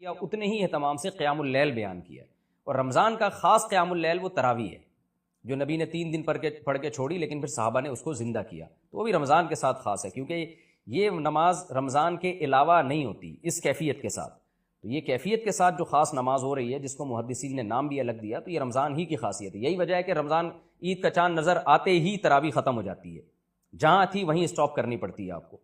یا اتنے ہی اہتمام سے قیام اللیل بیان کیا ہے. اور رمضان کا خاص قیام اللیل وہ تراویح ہے جو نبی نے 3 دن پڑھ کے چھوڑی، لیکن پھر صحابہ نے اس کو زندہ کیا. تو وہ بھی رمضان کے ساتھ خاص ہے، کیونکہ یہ نماز رمضان کے علاوہ نہیں ہوتی اس کیفیت کے ساتھ. تو یہ کیفیت کے ساتھ جو خاص نماز ہو رہی ہے، جس کو محدثین نے نام بھی الگ دیا، تو یہ رمضان ہی کی خاصیت ہے. یہی وجہ ہے کہ رمضان عید کا چاند نظر آتے ہی تراویح ختم ہو جاتی ہے، جہاں تھی وہیں اسٹاپ کرنی پڑتی ہے آپ کو.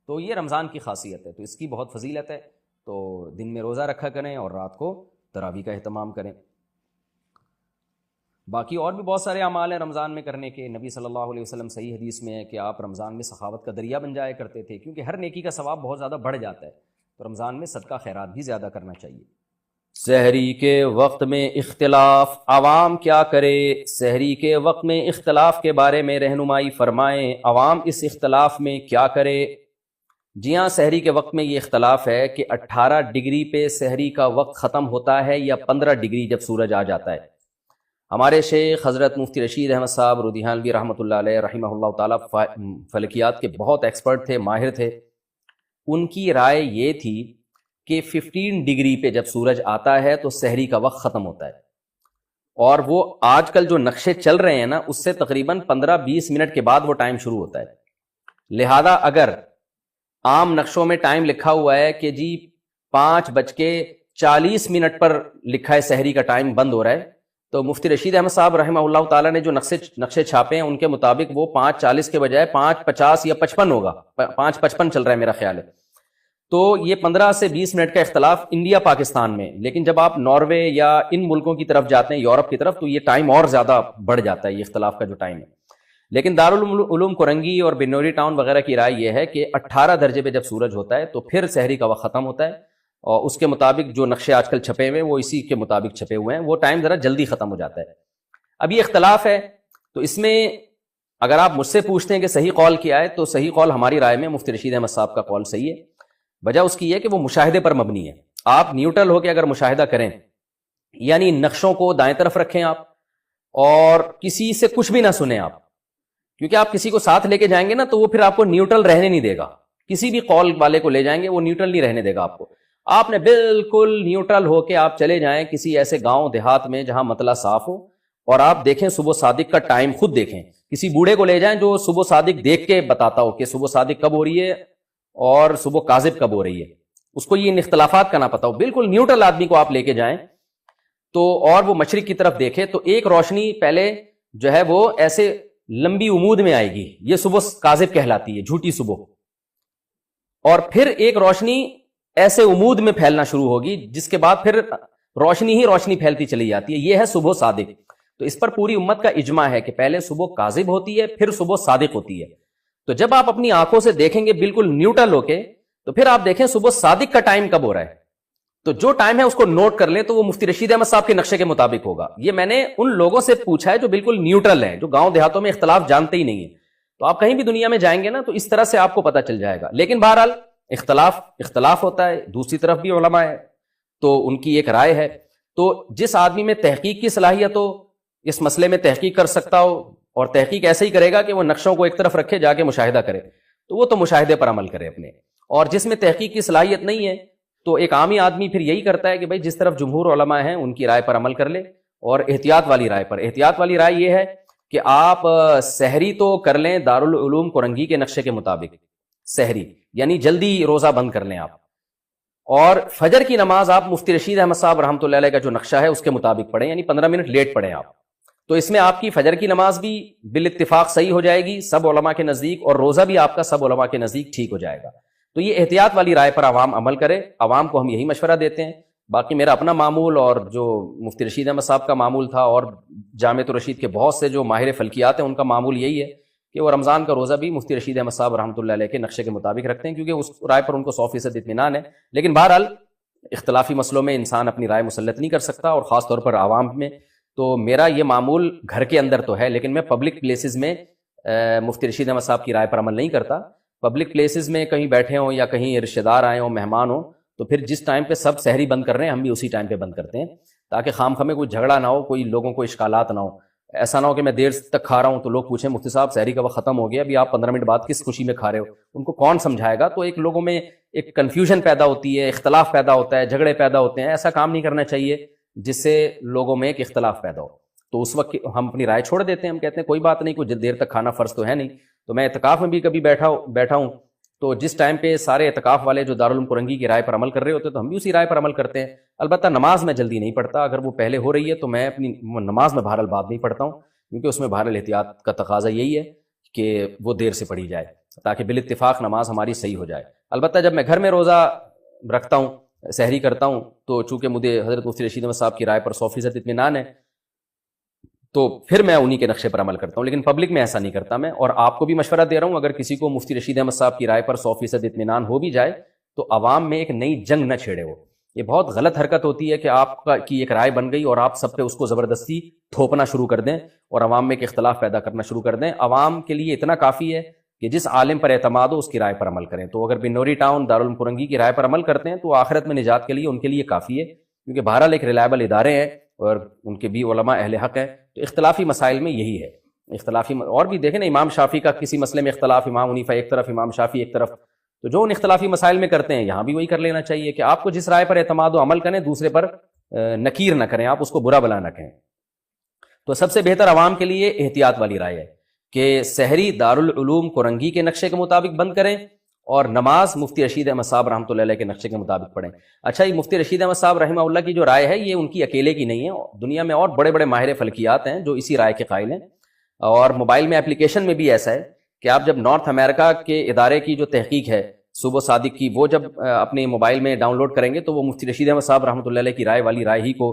تو یہ رمضان کی خاصیت ہے، تو اس کی بہت فضیلت ہے. تو دن میں روزہ رکھا کریں اور رات کو تراویح کا اہتمام کریں. باقی اور بھی بہت سارے اعمال ہیں رمضان میں کرنے کے. نبی صلی اللہ علیہ وسلم صحیح حدیث میں ہے کہ آپ رمضان میں سخاوت کا دریا بن جایا کرتے تھے، کیونکہ ہر نیکی کا ثواب بہت زیادہ بڑھ جاتا ہے. تو رمضان میں صدقہ خیرات بھی زیادہ کرنا چاہیے. سحری کے وقت میں اختلاف، عوام کیا کرے؟ سحری کے وقت میں اختلاف کے بارے میں رہنمائی فرمائیں. عوام اس اختلاف میں کیا کرے؟ جی ہاں، سحری کے وقت میں یہ اختلاف ہے کہ 18 ڈگری پہ سحری کا وقت ختم ہوتا ہے یا 15 ڈگری جب سورج آ جاتا ہے. ہمارے شیخ حضرت مفتی رشید احمد صاحب رودیانوی رحمۃ اللہ علیہ رحمہ اللہ تعالیٰ فلکیات کے بہت ایکسپرٹ تھے، ماہر تھے. ان کی رائے یہ تھی کہ 15 ڈگری پہ جب سورج آتا ہے تو سحری کا وقت ختم ہوتا ہے. اور وہ آج کل جو نقشے چل رہے ہیں نا، اس سے تقریباً 15-20 منٹ کے بعد وہ ٹائم شروع ہوتا ہے. لہذا اگر عام نقشوں میں ٹائم لکھا ہوا ہے کہ جی 5:40 پر لکھا ہے سحری کا ٹائم بند ہو رہا ہے، تو مفتی رشید احمد صاحب رحمہ اللہ تعالیٰ نے جو نقشے چھاپے ہیں ان کے مطابق وہ 5:40 کے بجائے 5:50 یا 55 ہوگا. 5:55 چل رہا ہے میرا خیال ہے. تو یہ 15 سے 20 منٹ کا اختلاف انڈیا پاکستان میں. لیکن جب آپ ناروے یا ان ملکوں کی طرف جاتے ہیں، یورپ کی طرف، تو یہ ٹائم اور زیادہ بڑھ جاتا ہے، یہ اختلاف کا جو ٹائم ہے. لیکن دارالعلوم کورنگی اور بنوری ٹاؤن وغیرہ کی رائے یہ ہے کہ 18 درجے پہ جب سورج ہوتا ہے تو پھر سحری کا وقت ختم ہوتا ہے. اور اس کے مطابق جو نقشے آج کل چھپے ہوئے ہیں وہ اسی کے مطابق چھپے ہوئے ہیں. وہ ٹائم ذرا جلدی ختم ہو جاتا ہے. اب یہ اختلاف ہے، تو اس میں اگر آپ مجھ سے پوچھتے ہیں کہ صحیح قول کیا ہے، تو صحیح قول ہماری رائے میں مفتی رشید احمد صاحب کا قول صحیح ہے. وجہ اس کی یہ کہ وہ مشاہدے پر مبنی ہے. آپ نیوٹرل ہو کے اگر مشاہدہ کریں، یعنی نقشوں کو دائیں طرف رکھیں آپ، اور کسی سے کچھ بھی نہ سنیں آپ، کیونکہ آپ کسی کو ساتھ لے کے جائیں گے نا تو وہ پھر آپ کو نیوٹرل رہنے نہیں دے گا. کسی بھی قول والے کو لے جائیں گے وہ نیوٹرل نہیں رہنے دے گا آپ کو. آپ نے بالکل نیوٹرل ہو کے آپ چلے جائیں کسی ایسے گاؤں دیہات میں جہاں مطلع صاف ہو، اور آپ دیکھیں صبح صادق کا ٹائم خود دیکھیں. کسی بوڑھے کو لے جائیں جو صبح صادق دیکھ کے بتاتا ہو کہ صبح صادق کب ہو رہی ہے اور صبح کاذب کب ہو رہی ہے. اس کو یہ ان اختلافات کا نہ پتا ہو. بالکل نیوٹرل آدمی کو آپ لے کے جائیں تو، اور وہ مشرق کی طرف دیکھے، تو ایک روشنی پہلے جو ہے وہ ایسے لمبی عمود میں آئے گی، یہ صبح کاذب کہلاتی ہے، جھوٹی صبح. اور پھر ایک روشنی ایسے عمود میں پھیلنا شروع ہوگی، جس کے بعد پھر روشنی ہی روشنی پھیلتی چلی جاتی ہے. یہ ہے صبح صادق. تو اس پر پوری امت کا اجماع ہے کہ پہلے صبح کاذب ہوتی ہے، پھر صبح صادق ہوتی ہے. تو جب آپ اپنی آنکھوں سے دیکھیں گے بالکل نیوٹرل ہو کے، تو پھر آپ دیکھیں صبح صادق کا ٹائم کب ہو رہا ہے. تو جو ٹائم ہے اس کو نوٹ کر لیں، تو وہ مفتی رشید احمد صاحب کے نقشے کے مطابق ہوگا. یہ میں نے ان لوگوں سے پوچھا ہے جو بالکل نیوٹرل ہیں، جو گاؤں دیہاتوں میں اختلاف جانتے ہی نہیں ہیں. تو آپ کہیں بھی دنیا میں جائیں گے نا تو اس طرح سے آپ کو پتہ چل جائے گا. لیکن بہرحال اختلاف ہوتا ہے. دوسری طرف بھی علماء ہے تو ان کی ایک رائے ہے. تو جس آدمی میں تحقیق کی صلاحیت ہو، اس مسئلے میں تحقیق کر سکتا ہو، اور تحقیق ایسے ہی کرے گا کہ وہ نقشوں کو ایک طرف رکھے، جا کے مشاہدہ کرے، تو وہ تو مشاہدے پر عمل کرے اپنے. اور جس میں تحقیق کی صلاحیت نہیں ہے تو ایک عامی آدمی پھر یہی کرتا ہے کہ بھائی جس طرف جمہور علماء ہیں ان کی رائے پر عمل کر لے، اور احتیاط والی رائے پر. احتیاط والی رائے یہ ہے کہ آپ سحری تو کر لیں دارالعلوم کورنگی کے نقشے کے مطابق، سحری یعنی جلدی روزہ بند کر لیں آپ. اور فجر کی نماز آپ مفتی رشید احمد صاحب رحمۃ اللہ علیہ کا جو نقشہ ہے اس کے مطابق پڑھیں، یعنی 15 منٹ لیٹ پڑھیں آپ. تو اس میں آپ کی فجر کی نماز بھی بالاتفاق صحیح ہو جائے گی سب علماء کے نزدیک، اور روزہ بھی آپ کا سب علماء کے نزدیک ٹھیک ہو جائے گا. تو یہ احتیاط والی رائے پر عوام عمل کرے. عوام کو ہم یہی مشورہ دیتے ہیں. باقی میرا اپنا معمول اور جو مفتی رشید احمد صاحب کا معمول تھا، اور جامعۃ الرشید کے بہت سے جو ماہر فلکیات ہیں ان کا معمول یہی ہے کہ وہ رمضان کا روزہ بھی مفتی رشید احمد صاحب رحمۃ اللہ علیہ کے نقشے کے مطابق رکھتے ہیں، کیونکہ اس رائے پر ان کو 100% اطمینان ہے. لیکن بہرحال اختلافی مسئلوں میں انسان اپنی رائے مسلط نہیں کر سکتا، اور خاص طور پر عوام میں. تو میرا یہ معمول گھر کے اندر تو ہے، لیکن میں پبلک پلیسز میں مفتی رشید احمد صاحب کی رائے پر عمل نہیں کرتا. پبلک پلیسز میں کہیں بیٹھے ہوں یا کہیں رشتہ دار آئے ہوں، مہمان ہوں، تو پھر جس ٹائم پہ سب سحری بند کر رہے ہیں ہم بھی اسی ٹائم پہ بند کرتے ہیں، تاکہ خام خامے کوئی جھگڑا نہ ہو، کوئی لوگوں کو اشکالات نہ ہو. ایسا نہ ہو کہ میں دیر تک کھا رہا ہوں تو لوگ پوچھیں مفتی صاحب سحری کا وقت ختم ہو گیا، ابھی آپ 15 منٹ بعد کس خوشی میں کھا رہے ہو. ان کو کون سمجھائے گا؟ تو ایک لوگوں میں ایک کنفیوژن پیدا ہوتی ہے، اختلاف پیدا ہوتا ہے، جھگڑے پیدا ہوتے ہیں. ایسا کام نہیں کرنا چاہیے جس سے لوگوں میں ایک اختلاف پیدا ہو. تو اس وقت ہم اپنی رائے چھوڑ دیتے ہیں، ہم کہتے ہیں کوئی بات نہیں، کوئی دیر تک کھانا فرض تو ہے نہیں. تو میں اعتکاف میں بھی کبھی بیٹھا ہوں، تو جس ٹائم پہ سارے اعتکاف والے جو دارالعلوم کرنگی کی رائے پر عمل کر رہے ہوتے ہیں تو ہم بھی اسی رائے پر عمل کرتے ہیں. البتہ نماز میں جلدی نہیں پڑھتا، اگر وہ پہلے ہو رہی ہے تو میں اپنی نماز میں بہرحال بعد نہیں پڑھتا ہوں، کیونکہ اس میں بہرحال احتیاط کا تقاضا یہی ہے کہ وہ دیر سے پڑھی جائے تاکہ بالاتفاق نماز ہماری صحیح ہو جائے. البتہ جب میں گھر میں روزہ رکھتا ہوں، سحری کرتا ہوں، تو چونکہ مجھے حضرت مفتی رشید احمد صاحب کی رائے پر 100% اطمینان ہے تو پھر میں انہی کے نقشے پر عمل کرتا ہوں. لیکن پبلک میں ایسا نہیں کرتا میں. اور آپ کو بھی مشورہ دے رہا ہوں، اگر کسی کو مفتی رشید احمد صاحب کی رائے پر 100% اطمینان ہو بھی جائے تو عوام میں ایک نئی جنگ نہ چھیڑے. وہ یہ بہت غلط حرکت ہوتی ہے کہ آپ کی ایک رائے بن گئی اور آپ سب پہ اس کو زبردستی تھوپنا شروع کر دیں اور عوام میں ایک اختلاف پیدا کرنا شروع کر دیں. عوام کے لیے اتنا کافی ہے کہ جس عالم پر اعتماد ہو اس کی رائے پر عمل کریں. تو اگر بنوری ٹاؤن دارالعلوم کرنگی کی رائے پر عمل کرتے ہیں تو آخرت میں نجات کے لیے ان کے لیے کافی ہے، کیونکہ بہرحال ایک ریلائبل ادارے ہیں اور ان کے بھی علماء اہل حق ہیں. تو اختلافی مسائل میں یہی ہے. اور بھی دیکھیں نا، امام شافعی کا کسی مسئلے میں اختلاف، امام حنیفہ ایک طرف، امام شافعی ایک طرف. تو جو ان اختلافی مسائل میں کرتے ہیں یہاں بھی وہی کر لینا چاہیے کہ آپ کو جس رائے پر اعتماد ہو عمل کریں، دوسرے پر نکیر نہ کریں، آپ اس کو برا بلا نہ کہیں. تو سب سے بہتر عوام کے لیے احتیاط والی رائے ہے کہ سحری دارالعلوم کرنگی کے نقشے کے مطابق بند کریں اور نماز مفتی رشید احمد صاحب رحمۃ اللہ علیہ کے نقشے کے مطابق پڑھیں. اچھا، یہ مفتی رشید احمد صاحب رحمہ اللہ کی جو رائے ہے یہ ان کی اکیلے کی نہیں ہے، دنیا میں اور بڑے بڑے ماہر فلکیات ہیں جو اسی رائے کے قائل ہیں. اور موبائل میں اپلیکیشن میں بھی ایسا ہے کہ آپ جب نارتھ امریکہ کے ادارے کی جو تحقیق ہے صوبہ صادق کی، وہ جب اپنے موبائل میں ڈاؤن لوڈ کریں گے تو وہ مفتی رشید احمد صاحب رحمۃ اللہ علیہ کی رائے والی رائے ہی کو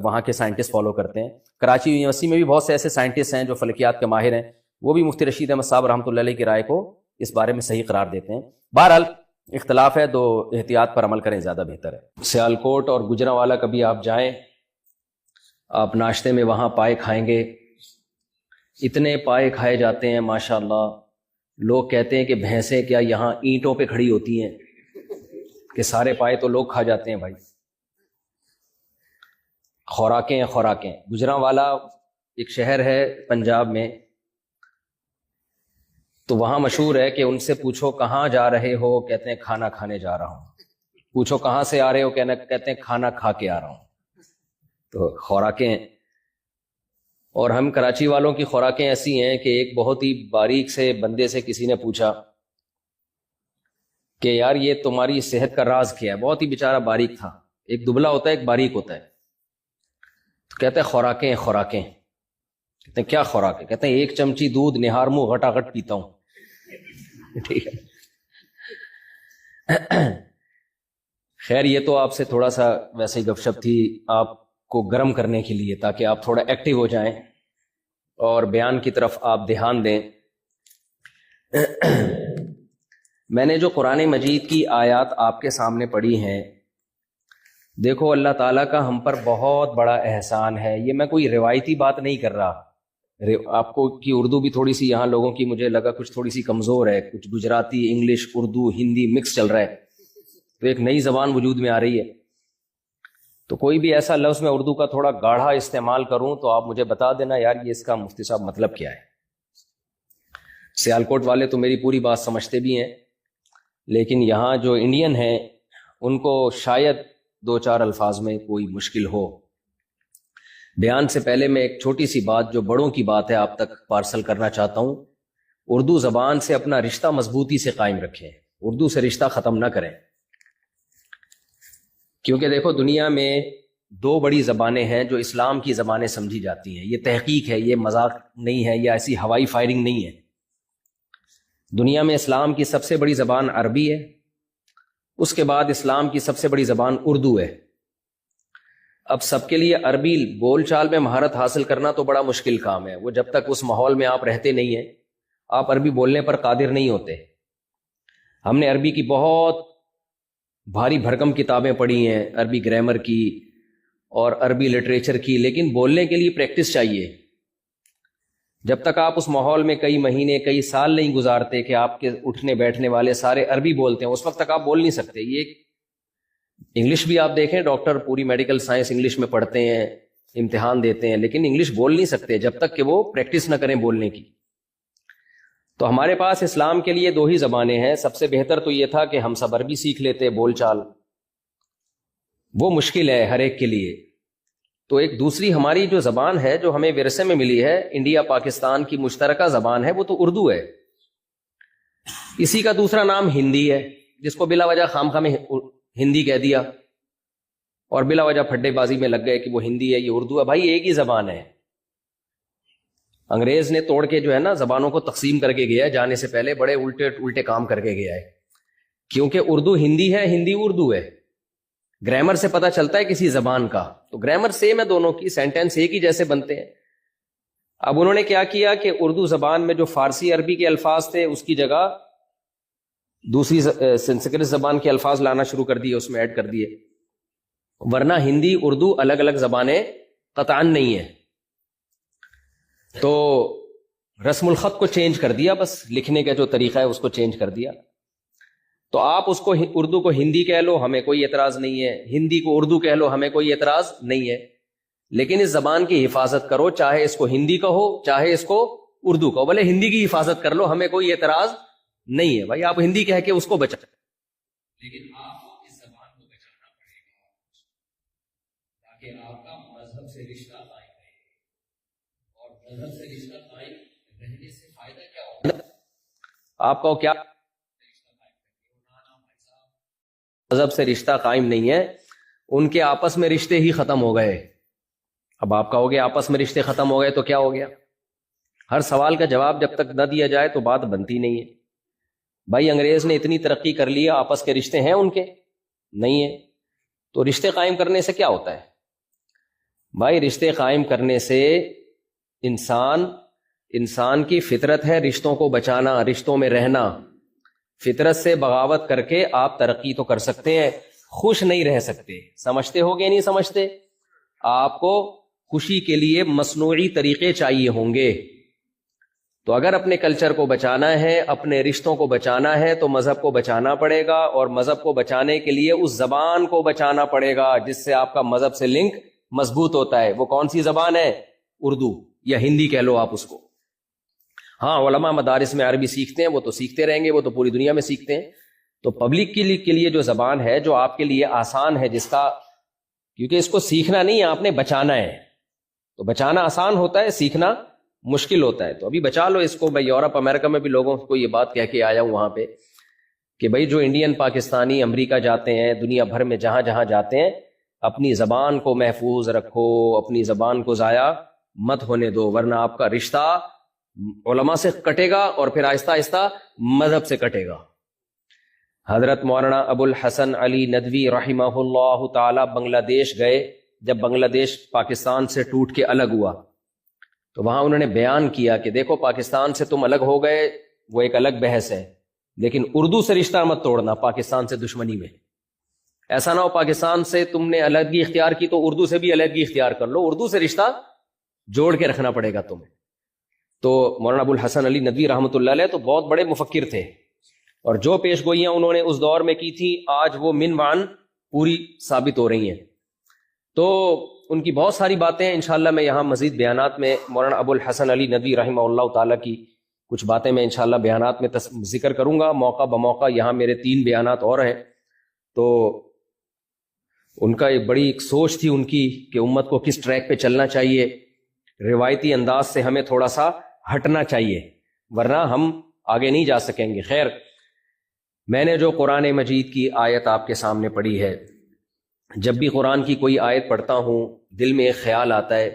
وہاں کے سائنٹسٹ فالو کرتے ہیں. کراچی یونیورسٹی میں بھی بہت سے ایسے سائنٹسٹ ہیں جو فلکیات کے ماہر ہیں، وہ بھی مفتی رشید احمد صاحب رحمۃ اللہ علیہ کی رائے کو اس بارے میں صحیح قرار دیتے ہیں. بہرحال اختلاف ہے تو احتیاط پر عمل کریں، زیادہ بہتر ہے. سیالکوٹ اور گجرانوالا کبھی آپ جائیں، آپ ناشتے میں وہاں پائے کھائیں گے، اتنے پائے کھائے جاتے ہیں ماشاءاللہ. لوگ کہتے ہیں کہ بھینسیں کیا یہاں اینٹوں پہ کھڑی ہوتی ہیں کہ سارے پائے تو لوگ کھا جاتے ہیں. بھائی خوراکیں ہیں خوراکیں. گجرانوالا ایک شہر ہے پنجاب میں، تو وہاں مشہور ہے کہ ان سے پوچھو کہاں جا رہے ہو، کہتے ہیں کھانا کھانے جا رہا ہوں. پوچھو کہاں سے آ رہے ہو، کہتے ہیں کھانا کھا کے آ رہا ہوں. تو خوراکیں ہیں. اور ہم کراچی والوں کی خوراکیں ایسی ہیں کہ ایک بہت ہی باریک سے بندے سے کسی نے پوچھا کہ یار یہ تمہاری صحت کا راز کیا ہے. بہت ہی بیچارہ باریک تھا، ایک دبلا ہوتا ہے ایک باریک ہوتا ہے. تو کہتے ہیں خوراکیں ہیں خوراکیں. کہتے ہیں کیا خوراک ہے؟ کہتے ہیں ایک چمچی دودھ نہار منہ گھٹا گھٹ پیتا ہوں. ٹھیک ہے. خیر یہ تو آپ سے تھوڑا سا ویسے ہی گپ شپ تھی، آپ کو گرم کرنے کے لیے، تاکہ آپ تھوڑا ایکٹیو ہو جائیں اور بیان کی طرف آپ دھیان دیں. میں نے جو قرآن مجید کی آیات آپ کے سامنے پڑھی ہیں، دیکھو اللہ تعالیٰ کا ہم پر بہت بڑا احسان ہے. یہ میں کوئی روایتی بات نہیں کر رہا. آپ کو کی اردو بھی تھوڑی سی یہاں لوگوں کی مجھے لگا کچھ تھوڑی سی کمزور ہے، کچھ گجراتی، انگلش، اردو، ہندی مکس چل رہا ہے، تو ایک نئی زبان وجود میں آ رہی ہے. تو کوئی بھی ایسا لفظ میں اردو کا تھوڑا گاڑھا استعمال کروں تو آپ مجھے بتا دینا یار یہ اس کا مفتی صاحب مطلب کیا ہے. سیالکوٹ والے تو میری پوری بات سمجھتے بھی ہیں، لیکن یہاں جو انڈین ہیں ان کو شاید دو چار الفاظ میں کوئی مشکل ہو. بیان سے پہلے میں ایک چھوٹی سی بات جو بڑوں کی بات ہے آپ تک پارسل کرنا چاہتا ہوں. اردو زبان سے اپنا رشتہ مضبوطی سے قائم رکھیں، اردو سے رشتہ ختم نہ کریں. کیونکہ دیکھو دنیا میں دو بڑی زبانیں ہیں جو اسلام کی زبانیں سمجھی جاتی ہیں. یہ تحقیق ہے، یہ مذاق نہیں ہے، یہ ایسی ہوائی فائرنگ نہیں ہے. دنیا میں اسلام کی سب سے بڑی زبان عربی ہے، اس کے بعد اسلام کی سب سے بڑی زبان اردو ہے. اب سب کے لیے عربی بول چال میں مہارت حاصل کرنا تو بڑا مشکل کام ہے. وہ جب تک اس ماحول میں آپ رہتے نہیں ہیں آپ عربی بولنے پر قادر نہیں ہوتے. ہم نے عربی کی بہت بھاری بھرکم کتابیں پڑھی ہیں، عربی گرامر کی اور عربی لٹریچر کی، لیکن بولنے کے لیے پریکٹس چاہیے. جب تک آپ اس ماحول میں کئی مہینے کئی سال نہیں گزارتے کہ آپ کے اٹھنے بیٹھنے والے سارے عربی بولتے ہیں، اس وقت تک آپ بول نہیں سکتے. یہ انگلش بھی آپ دیکھیں، ڈاکٹر پوری میڈیکل سائنس انگلش میں پڑھتے ہیں، امتحان دیتے ہیں، لیکن انگلش بول نہیں سکتے جب تک کہ وہ پریکٹس نہ کریں بولنے کی. تو ہمارے پاس اسلام کے لیے 2 ہی زبانیں ہیں. سب سے بہتر تو یہ تھا کہ ہم سب عربی سیکھ لیتے, بول چال, وہ مشکل ہے ہر ایک کے لیے. تو ایک دوسری ہماری جو زبان ہے جو ہمیں ورثے میں ملی ہے, انڈیا پاکستان کی مشترکہ زبان ہے, وہ تو اردو ہے. اسی کا دوسرا نام ہندی ہے, جس کو بلا وجہ خام خواہ میں ہندی کہہ دیا اور بلا وجہ پھڈے بازی میں لگ گئے کہ وہ ہندی ہے, یہ اردو ہے. بھائی ایک ہی زبان ہے. انگریز نے توڑ کے جو ہے نا زبانوں کو تقسیم کر کے گیا ہے, جانے سے پہلے بڑے الٹے کام کر کے گیا ہے. کیونکہ اردو ہندی ہے, ہندی اردو ہے. گرامر سے پتہ چلتا ہے کسی زبان کا, تو گرامر سیم ہے دونوں کی, سینٹینس ایک ہی جیسے بنتے ہیں. اب انہوں نے کیا کیا کہ اردو زبان میں جو فارسی عربی کے الفاظ تھے اس کی جگہ دوسری سنسکرت زبان کے الفاظ لانا شروع کر دیے, اس میں ایڈ کر دیے. ورنہ ہندی اردو الگ الگ زبانیں قطعاً نہیں ہیں. تو رسم الخط کو چینج کر دیا, بس لکھنے کا جو طریقہ ہے اس کو چینج کر دیا. تو آپ اس کو اردو کو ہندی کہہ لو, ہمیں کوئی اعتراض نہیں ہے. ہندی کو اردو کہہ لو, ہمیں کوئی اعتراض نہیں ہے. لیکن اس زبان کی حفاظت کرو, چاہے اس کو ہندی کہو چاہے اس کو اردو کہو. بھلے ہندی کی حفاظت کر لو, ہمیں کوئی اعتراض نہیں ہے. بھائی آپ ہندی کہہ کے اس کو بچا, لیکن آپ کو اس زبان کو بچانا پڑے گا تاکہ آپ کا مذہب سے رشتہ قائم رہے. اور مذہب سے رشتہ قائم رہنے سے فائدہ کیا ہوگا؟ آپ کو کیا مذہب سے رشتہ قائم نہیں ہے, ان کے آپس میں رشتے ہی ختم ہو گئے. اب آپ کہو گے آپس میں رشتے ختم ہو گئے تو کیا ہو گیا؟ ہر سوال کا جواب جب تک نہ دیا جائے تو بات بنتی نہیں ہے. بھائی انگریز نے اتنی ترقی کر لی, آپس کے رشتے ہیں ان کے؟ نہیں ہے. تو رشتے قائم کرنے سے کیا ہوتا ہے؟ بھائی رشتے قائم کرنے سے انسان کی فطرت ہے رشتوں کو بچانا, رشتوں میں رہنا. فطرت سے بغاوت کر کے آپ ترقی تو کر سکتے ہیں, خوش نہیں رہ سکتے. سمجھتے ہو گے نہیں سمجھتے؟ آپ کو خوشی کے لیے مصنوعی طریقے چاہیے ہوں گے. تو اگر اپنے کلچر کو بچانا ہے, اپنے رشتوں کو بچانا ہے, تو مذہب کو بچانا پڑے گا. اور مذہب کو بچانے کے لیے اس زبان کو بچانا پڑے گا جس سے آپ کا مذہب سے لنک مضبوط ہوتا ہے. وہ کون سی زبان ہے؟ اردو یا ہندی کہہ لو آپ اس کو. ہاں علماء مدارس میں عربی سیکھتے ہیں, وہ تو سیکھتے رہیں گے, وہ تو پوری دنیا میں سیکھتے ہیں. تو پبلک کے لیے جو زبان ہے جو آپ کے لیے آسان ہے, جس کا, کیونکہ اس کو سیکھنا نہیں ہے, آپ نے بچانا ہے. تو بچانا آسان ہوتا ہے, سیکھنا مشکل ہوتا ہے. تو ابھی بچا لو اس کو. میں یورپ امریکہ میں بھی لوگوں کو یہ بات کہہ کے آیا ہوں وہاں پہ کہ بھائی جو انڈین پاکستانی امریکہ جاتے ہیں, دنیا بھر میں جہاں جہاں جاتے ہیں, اپنی زبان کو محفوظ رکھو, اپنی زبان کو ضائع مت ہونے دو, ورنہ آپ کا رشتہ علماء سے کٹے گا اور پھر آہستہ آہستہ مذہب سے کٹے گا. حضرت مولانا ابو الحسن علی ندوی رحمہ اللہ تعالی بنگلہ دیش گئے. جب بنگلہ دیش پاکستان سے ٹوٹ کے الگ ہوا تو وہاں انہوں نے بیان کیا کہ دیکھو پاکستان سے تم الگ ہو گئے, وہ ایک الگ بحث ہے, لیکن اردو سے رشتہ مت توڑنا پاکستان سے دشمنی میں. ایسا نہ ہو پاکستان سے تم نے الگی اختیار کی تو اردو سے بھی الگی اختیار کر لو. اردو سے رشتہ جوڑ کے رکھنا پڑے گا تمہیں. تو مولانا ابو الحسن علی ندوی رحمۃ اللہ علیہ تو بہت بڑے مفکر تھے, اور جو پیش گوئیاں انہوں نے اس دور میں کی تھی آج وہ من معن پوری ثابت ہو رہی ہیں. تو ان کی بہت ساری باتیں انشاءاللہ میں یہاں مزید بیانات میں مولانا ابو الحسن علی ندوی رحمہ اللہ تعالیٰ کی کچھ باتیں میں انشاءاللہ بیانات میں ذکر کروں گا موقع بموقع. یہاں میرے 3 بیانات اور ہیں. تو ان کا ایک بڑی ایک سوچ تھی ان کی کہ امت کو کس ٹریک پہ چلنا چاہیے, روایتی انداز سے ہمیں تھوڑا سا ہٹنا چاہیے ورنہ ہم آگے نہیں جا سکیں گے. خیر, میں نے جو قرآن مجید کی آیت آپ کے سامنے پڑھی ہے, جب بھی قرآن کی کوئی آیت پڑھتا ہوں دل میں ایک خیال آتا ہے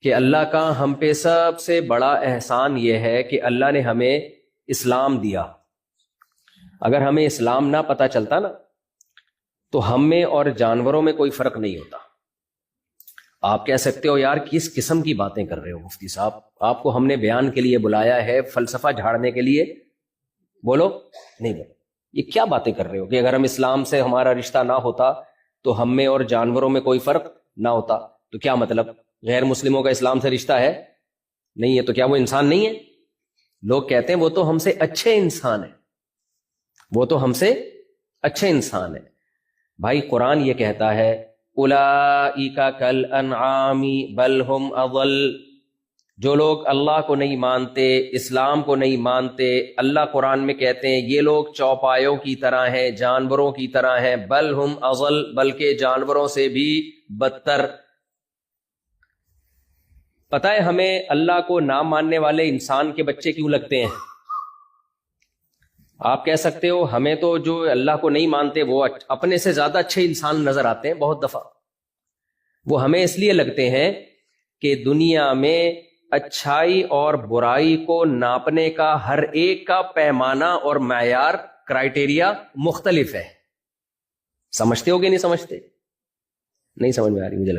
کہ اللہ کا ہم پہ سب سے بڑا احسان یہ ہے کہ اللہ نے ہمیں اسلام دیا. اگر ہمیں اسلام نہ پتہ چلتا نا تو ہم میں اور جانوروں میں کوئی فرق نہیں ہوتا. آپ کہہ سکتے ہو یار کس قسم کی باتیں کر رہے ہو مفتی صاحب, آپ کو ہم نے بیان کے لیے بلایا ہے, فلسفہ جھاڑنے کے لیے بولو نہیں بولو. یہ کیا باتیں کر رہے ہو کہ اگر ہم اسلام سے ہمارا رشتہ نہ ہوتا تو ہم میں اور جانوروں میں کوئی فرق نہ ہوتا. تو کیا مطلب غیر مسلموں کا اسلام سے رشتہ ہے نہیں ہے, تو کیا وہ انسان نہیں ہے؟ لوگ کہتے ہیں وہ تو ہم سے اچھے انسان ہیں, وہ تو ہم سے اچھے انسان ہیں. بھائی قرآن یہ کہتا ہے اولئک کالانعام بل ہم اضل, جو لوگ اللہ کو نہیں مانتے، اسلام کو نہیں مانتے، اللہ قرآن میں کہتے ہیں یہ لوگ چوپایوں کی طرح ہیں، جانوروں کی طرح ہیں، بل ہم اضل، بلکہ جانوروں سے بھی بدتر۔ پتہ ہے ہمیں اللہ کو نہ ماننے والے انسان کے بچے کیوں لگتے ہیں؟ آپ کہہ سکتے ہو ہمیں تو جو اللہ کو نہیں مانتے وہ اپنے سے زیادہ اچھے انسان نظر آتے ہیں، بہت دفعہ وہ ہمیں اس لیے لگتے ہیں کہ دنیا میں اچھائی اور برائی کو ناپنے کا ہر ایک کا پیمانہ اور معیار، کرائیٹیریا مختلف ہے۔ سمجھتے ہو کہ نہیں سمجھتے؟ نہیں سمجھ میں آ رہی، مجھے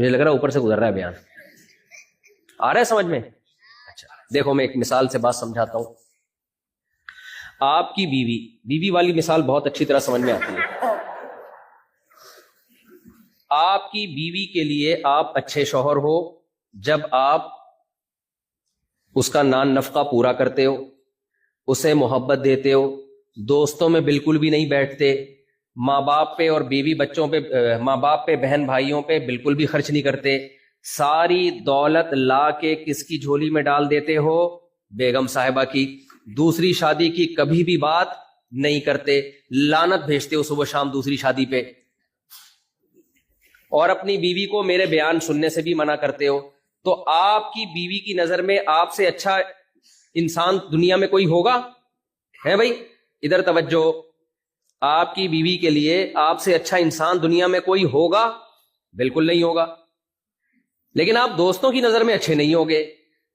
لگ رہا ہے اوپر سے گزر رہا ہے بیان۔ آ رہا ہے سمجھ میں؟ اچھا دیکھو میں ایک مثال سے بات سمجھاتا ہوں۔ آپ کی بیوی والی مثال بہت اچھی طرح سمجھ میں آتی ہے۔ آپ کی بیوی کے لیے آپ اچھے شوہر ہو جب آپ اس کا نان نفقہ پورا کرتے ہو، اسے محبت دیتے ہو، دوستوں میں بالکل بھی نہیں بیٹھتے، ماں باپ پہ اور بیوی بچوں پہ، ماں باپ پہ بہن بھائیوں پہ بالکل بھی خرچ نہیں کرتے، ساری دولت لا کے کس کی جھولی میں ڈال دیتے ہو؟ بیگم صاحبہ کی۔ دوسری شادی کی کبھی بھی بات نہیں کرتے، لعنت بھیجتے ہو صبح شام دوسری شادی پہ، اور اپنی بیوی کو میرے بیان سننے سے بھی منع کرتے ہو۔ تو آپ کی بیوی کی نظر میں آپ سے اچھا انسان دنیا میں کوئی ہوگا؟ ہے بھائی ادھر توجہ، آپ کی بیوی کے لیے آپ سے اچھا انسان دنیا میں کوئی ہوگا؟ بالکل نہیں ہوگا۔ لیکن آپ دوستوں کی نظر میں اچھے نہیں ہوگے،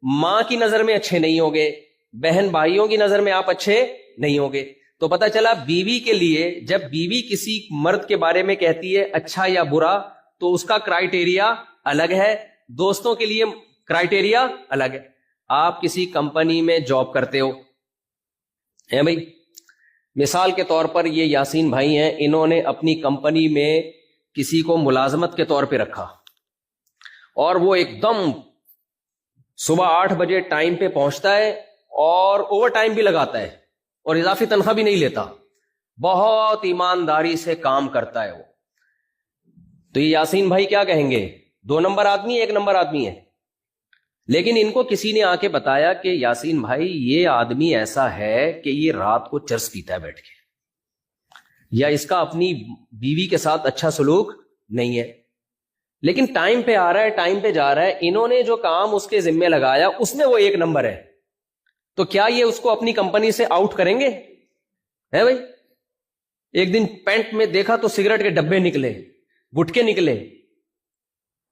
ماں کی نظر میں اچھے نہیں ہوگے، بہن بھائیوں کی نظر میں آپ اچھے نہیں ہوگے۔ تو پتہ چلا بیوی کے لیے جب بیوی کسی مرد کے بارے میں کہتی ہے اچھا یا برا تو اس کا کرائیٹیریا الگ ہے، دوستوں کے لیے کرائیٹیریا الگ ہے۔ آپ کسی کمپنی میں جاب کرتے ہو ہیں بھائی، مثال کے طور پر یہ یاسین بھائی ہیں، انہوں نے اپنی کمپنی میں کسی کو ملازمت کے طور پہ رکھا اور وہ ایک دم صبح 8 بجے ٹائم پہ پہنچتا ہے اور اوور ٹائم بھی لگاتا ہے اور اضافی تنخواہ بھی نہیں لیتا، بہت ایمانداری سے کام کرتا ہے وہ۔ تو یہ یاسین بھائی کیا کہیں گے؟ 2 نمبر آدمی ہے، 1 نمبر آدمی ہے؟ لیکن ان کو کسی نے آ کے بتایا کہ یاسین بھائی یہ آدمی ایسا ہے کہ یہ رات کو چرس پیتا ہے بیٹھ کے، یا اس کا اپنی بیوی کے ساتھ اچھا سلوک نہیں ہے، لیکن ٹائم پہ آ رہا ہے، ٹائم پہ جا رہا ہے، انہوں نے جو کام اس کے ذمے لگایا اس میں وہ 1 نمبر ہے، تو کیا یہ اس کو اپنی کمپنی سے آؤٹ کریں گے؟ ہے بھائی، ایک دن پینٹ میں دیکھا تو سگریٹ کے ڈبے نکلے، گٹکے نکلے،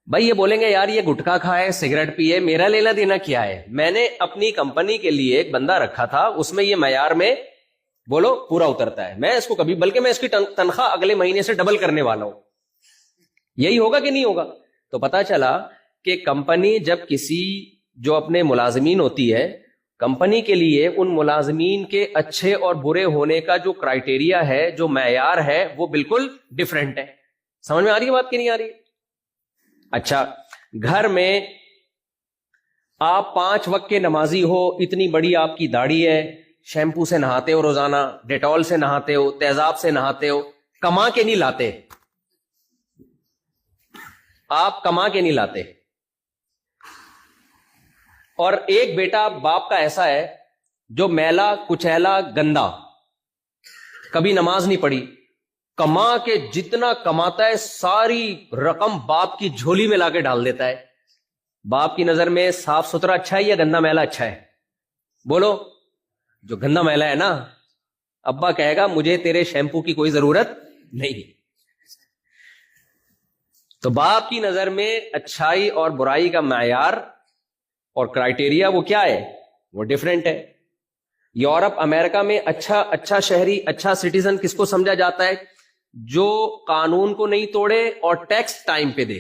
بھائی یہ بولیں گے یار یہ گٹکا کھائے، سگریٹ پیے، میرا لینا دینا کیا ہے؟ میں نے اپنی کمپنی کے لیے ایک بندہ رکھا تھا، اس میں یہ معیار میں بولو پورا اترتا ہے، میں اس کو کبھی، بلکہ میں اس کی تنخواہ اگلے مہینے سے ڈبل کرنے والا ہوں۔ یہی ہوگا کہ نہیں ہوگا؟ تو پتا چلا کہ کمپنی جب کسی جو اپنے ملازمین ہوتی ہے، کمپنی کے لیے ان ملازمین کے اچھے اور برے ہونے کا جو کرائیٹیریا ہے، جو معیار ہے، وہ بالکل ڈیفرنٹ ہے۔ سمجھ میں آ رہی ہے بات کہ نہیں آ رہی؟ اچھا، گھر میں آپ 5 وقت کے نمازی ہو، اتنی بڑی آپ کی داڑھی ہے، شیمپو سے نہاتے ہو روزانہ، ڈیٹول سے نہاتے ہو، تیزاب سے نہاتے ہو، کما کے نہیں لاتے، آپ کما کے نہیں لاتے، اور ایک بیٹا باپ کا ایسا ہے جو میلا کچیلا گندا، کبھی نماز نہیں پڑھی، کما کے جتنا کماتا ہے ساری رقم باپ کی جھولی میں لا کے ڈال دیتا ہے۔ باپ کی نظر میں صاف ستھرا اچھا ہے یا گندا میلا اچھا ہے؟ بولو، جو گندا میلا ہے نا، ابا کہے گا مجھے تیرے شیمپو کی کوئی ضرورت نہیں۔ تو باپ کی نظر میں اچھائی اور برائی کا معیار اور کرائیٹیریا وہ کیا ہے؟ وہ ڈیفرنٹ ہے۔ یورپ امریکہ میں اچھا شہری، اچھا سٹیزن کس کو سمجھا جاتا ہے؟ جو قانون کو نہیں توڑے اور ٹیکس ٹائم پہ دے،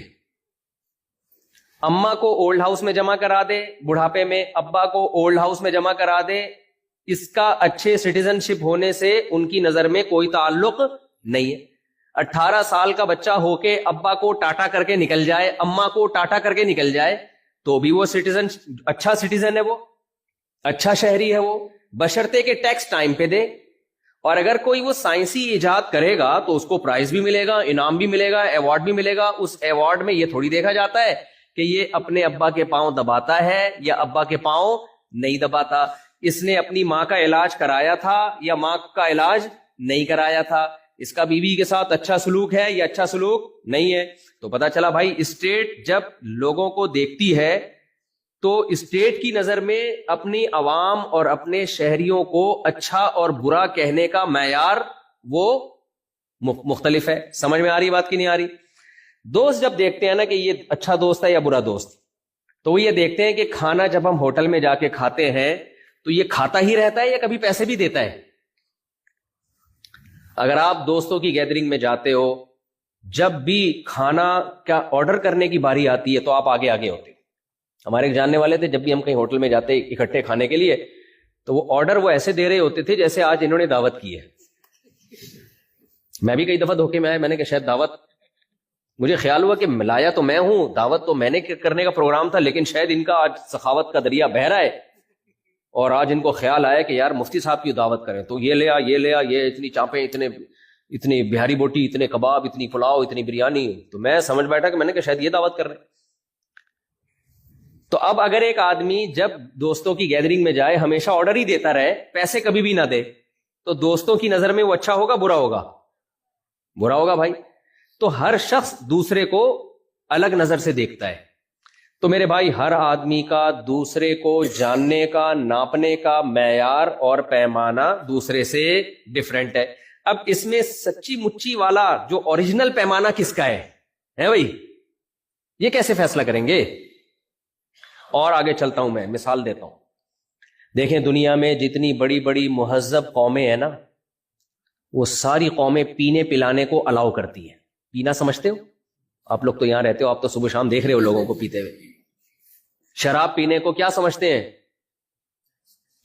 اماں کو اولڈ ہاؤس میں جمع کرا دے بڑھاپے میں، ابا کو اولڈ ہاؤس میں جمع کرا دے، اس کا اچھے سٹیزن شپ ہونے سے ان کی نظر میں کوئی تعلق نہیں ہے۔ 18 سال کا بچہ ہو کے ابا کو ٹاٹا کر کے نکل جائے، اماں کو ٹاٹا کر کے نکل جائے، تو بھی وہ سٹیزن، اچھا سٹیزن ہے، وہ اچھا شہری ہے، وہ بشرطے کہ ٹیکس ٹائم پہ دے۔ اور اگر کوئی وہ سائنسی ایجاد کرے گا تو اس کو پرائز بھی ملے گا، انعام بھی ملے گا، ایوارڈ بھی ملے گا۔ اس ایوارڈ میں یہ تھوڑی دیکھا جاتا ہے کہ یہ اپنے ابا کے پاؤں دباتا ہے یا ابا کے پاؤں نہیں دباتا، اس نے اپنی ماں کا علاج کرایا تھا یا ماں کا علاج نہیں کرایا تھا، اس کا بیوی کے ساتھ اچھا سلوک ہے یا اچھا سلوک نہیں ہے۔ تو پتا چلا بھائی اسٹیٹ جب لوگوں کو دیکھتی ہے تو اسٹیٹ کی نظر میں اپنی عوام اور اپنے شہریوں کو اچھا اور برا کہنے کا معیار وہ مختلف ہے۔ سمجھ میں آ رہی بات کی نہیں آ رہی؟ دوست جب دیکھتے ہیں نا کہ یہ اچھا دوست ہے یا برا دوست، تو وہ یہ دیکھتے ہیں کہ کھانا جب ہم ہوٹل میں جا کے کھاتے ہیں تو یہ کھاتا ہی رہتا ہے یا کبھی پیسے بھی دیتا ہے۔ اگر آپ دوستوں کی گیدرنگ میں جاتے ہو، جب بھی کھانا کا آرڈر کرنے کی باری آتی ہے تو آپ آگے آگے ہوتے۔ ہمارے ایک جاننے والے تھے، جب بھی ہم کہیں ہوٹل میں جاتے اکٹھے کھانے کے لیے تو وہ آرڈر وہ ایسے دے رہے ہوتے تھے جیسے آج انہوں نے دعوت کی ہے۔ میں بھی کئی دفعہ دھوکے میں آیا، میں نے کہا شاید دعوت، مجھے خیال ہوا کہ ملایا تو میں ہوں، دعوت تو میں نے کرنے کا پروگرام تھا، لیکن شاید ان کا آج سخاوت کا دریا بہہ رہا ہے اور آج ان کو خیال آیا کہ یار مفتی صاحب کی دعوت کریں، تو یہ لیا یہ لیا، یہ اتنی چاپیں، اتنی بہاری بوٹی، اتنے کباب، اتنی پلاؤ، اتنی بریانی۔ تو میں سمجھ بیٹھا کہ میں نے کہا شاید یہ دعوت کر رہے ہیں۔ تو اب اگر ایک آدمی جب دوستوں کی گیدرنگ میں جائے ہمیشہ آرڈر ہی دیتا رہے، پیسے کبھی بھی نہ دے، تو دوستوں کی نظر میں وہ اچھا ہوگا برا ہوگا؟ برا ہوگا بھائی۔ تو ہر شخص دوسرے کو الگ نظر سے دیکھتا ہے۔ تو میرے بھائی ہر آدمی کا دوسرے کو جاننے کا، ناپنے کا معیار اور پیمانہ دوسرے سے ڈیفرنٹ ہے۔ اب اس میں سچی مچی والا جو اوریجنل پیمانہ کس کا ہے بھائی، یہ کیسے فیصلہ کریں گے؟ اور آگے چلتا ہوں، میں مثال دیتا ہوں۔ دیکھیں دنیا میں جتنی بڑی بڑی مہذب قومیں ہیں نا، وہ ساری قومیں پینے پلانے کو الاؤ کرتی ہیں۔ پینا سمجھتے ہو؟ آپ لوگ تو یہاں رہتے ہو، آپ تو صبح شام دیکھ رہے ہو لوگوں کو پیتے ہوئے۔ شراب پینے کو کیا سمجھتے ہیں؟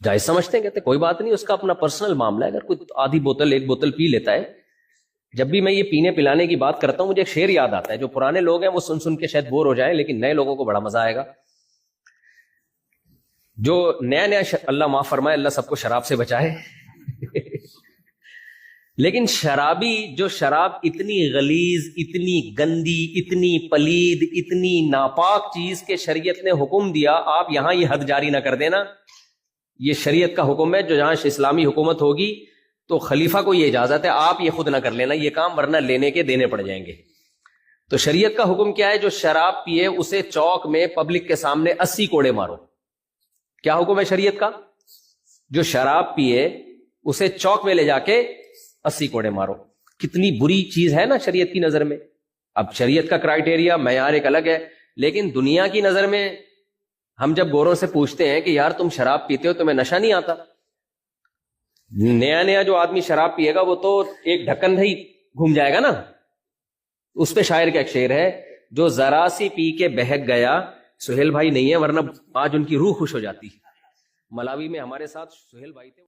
جائز سمجھتے ہیں، کہتے ہیں کوئی بات نہیں، اس کا اپنا پرسنل معاملہ ہے، اگر کوئی آدھی بوتل ایک بوتل پی لیتا ہے۔ جب بھی میں یہ پینے پلانے کی بات کرتا ہوں مجھے ایک شعر یاد آتا ہے، جو پرانے لوگ ہیں وہ سن سن کے شاید بور ہو جائیں، لیکن نئے لوگوں کو بڑا مزہ آئے گا۔ جو نیا اللہ معاف فرمائے، اللہ سب کو شراب سے بچائے لیکن شرابی جو شراب اتنی غلیظ، اتنی گندی، اتنی پلید، اتنی ناپاک چیز کے شریعت نے حکم دیا، آپ یہاں یہ حد جاری نہ کر دینا۔ یہ شریعت کا حکم ہے، جو جہاں اسلامی حکومت ہوگی تو خلیفہ کو یہ اجازت ہے، آپ یہ خود نہ کر لینا یہ کام، ورنہ لینے کے دینے پڑ جائیں گے۔ تو شریعت کا حکم کیا ہے؟ جو شراب پیے اسے چوک میں پبلک کے سامنے 80 کوڑے مارو۔ کیا حکم ہے شریعت کا؟ جو شراب پیے اسے چوک میں لے جا کے 80 کوڑے مارو۔ کتنی بری چیز ہے نا شریعت کی نظر میں۔ اب شریعت کا کرائٹیریا معیار ایک الگ ہے، لیکن دنیا کی نظر میں ہم جب گوروں سے پوچھتے ہیں کہ یار تم شراب پیتے ہو تمہیں نشہ نہیں آتا؟ نیا نیا جو آدمی شراب پیے گا وہ تو ایک ڈھکن ہی گھوم جائے گا نا۔ اس پہ شاعر کا ایک شعر ہے، جو ذرا سی پی کے بہک گیا، سہیل بھائی نہیں ہے ورنہ آج ان کی روح خوش ہو جاتی۔ ملاوی میں ہمارے ساتھ سہیل بھائی تھے۔